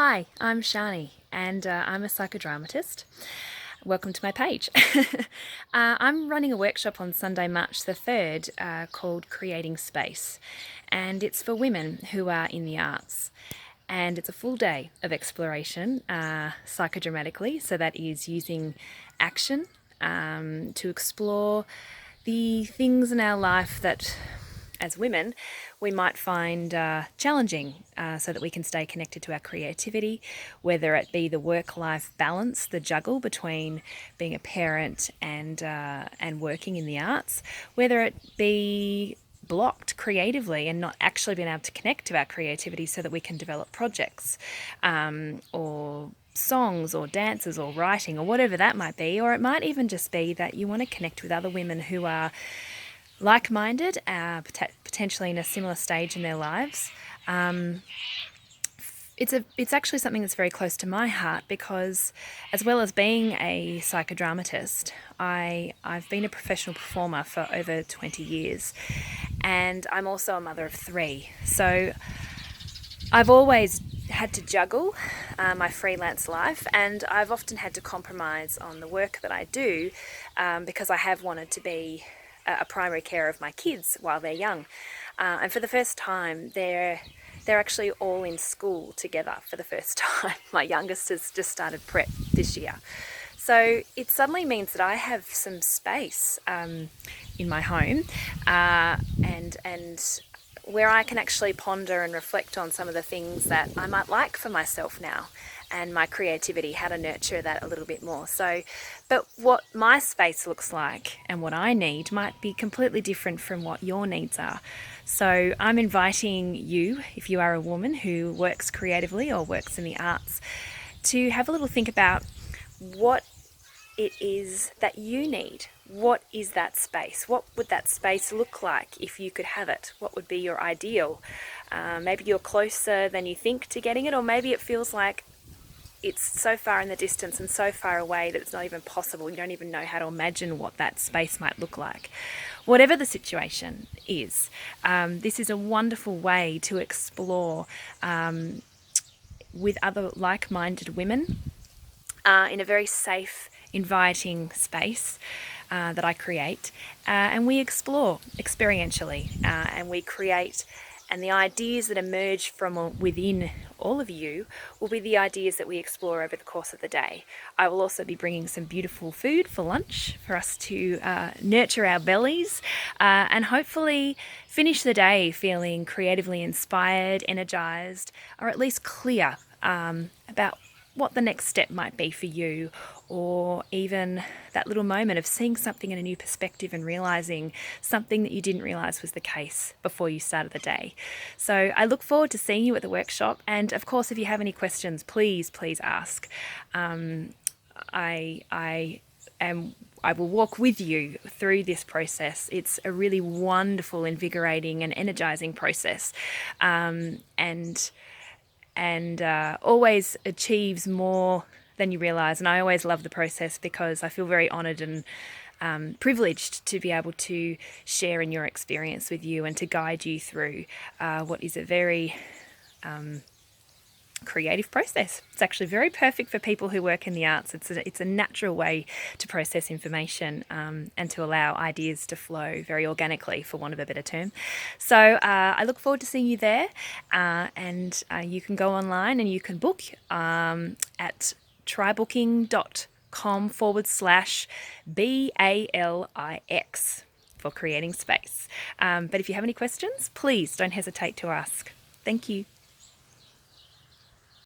Hi, I'm Shani and I'm a psychodramatist. Welcome to my page. I'm running a workshop on Sunday, March the 3rd called Creating Space, and it's for women who are in the arts. And it's a full day of exploration psychodramatically, so that is using action to explore the things in our life that as women, we might find challenging so that we can stay connected to our creativity, whether it be the work-life balance, the juggle between being a parent and working in the arts, whether it be blocked creatively and not actually being able to connect to our creativity so that we can develop projects or songs or dances or writing or whatever that might be. Or it might even just be that you want to connect with other women who are like-minded, potentially in a similar stage in their lives. It's actually something that's very close to my heart because, as well as being a psychodramatist, I've been a professional performer for over 20 years, and I'm also a mother of 3. So I've always had to juggle my freelance life, and I've often had to compromise on the work that I do because I have wanted to be a primary carer of my kids while they're young. And for the first time, they're actually all in school together for the first time. My youngest has just started prep this year. So it suddenly means that I have some space in my home and where I can actually ponder and reflect on some of the things that I might like for myself now and my creativity, how to nurture that a little bit more. So, but what my space looks like and what I need might be completely different from what your needs are. So I'm inviting you, if you are a woman who works creatively or works in the arts, to have a little think about what it is that you need. What is that space? What would that space look like if you could have it? What would be your ideal? Maybe you're closer than you think to getting it, or maybe it feels like it's so far in the distance and so far away that it's not even possible. You don't even know how to imagine what that space might look like. Whatever the situation is, this is a wonderful way to explore with other like-minded women in a very safe, inviting space that I create, and we explore experientially, and we create, and the ideas that emerge from within all of you will be the ideas that we explore over the course of the day. I will also be bringing some beautiful food for lunch for us to nurture our bellies and hopefully finish the day feeling creatively inspired, energized, or at least clear about what the next step might be for you, or even that little moment of seeing something in a new perspective and realizing something that you didn't realize was the case before you started the day. So I look forward to seeing you at the workshop, and of course if you have any questions, please ask. I will walk with you through this process. It's a really wonderful, invigorating and energizing process, and always achieves more than you realize. And I always love the process because I feel very honored and privileged to be able to share in your experience with you and to guide you through what is a very creative process. It's actually very perfect for people who work in the arts. It's a natural way to process information and to allow ideas to flow very organically, for want of a better term. So I look forward to seeing you there, and you can go online and you can book at trybooking.com/BALIX for Creating Space. But if you have any questions, please don't hesitate to ask. Thank you.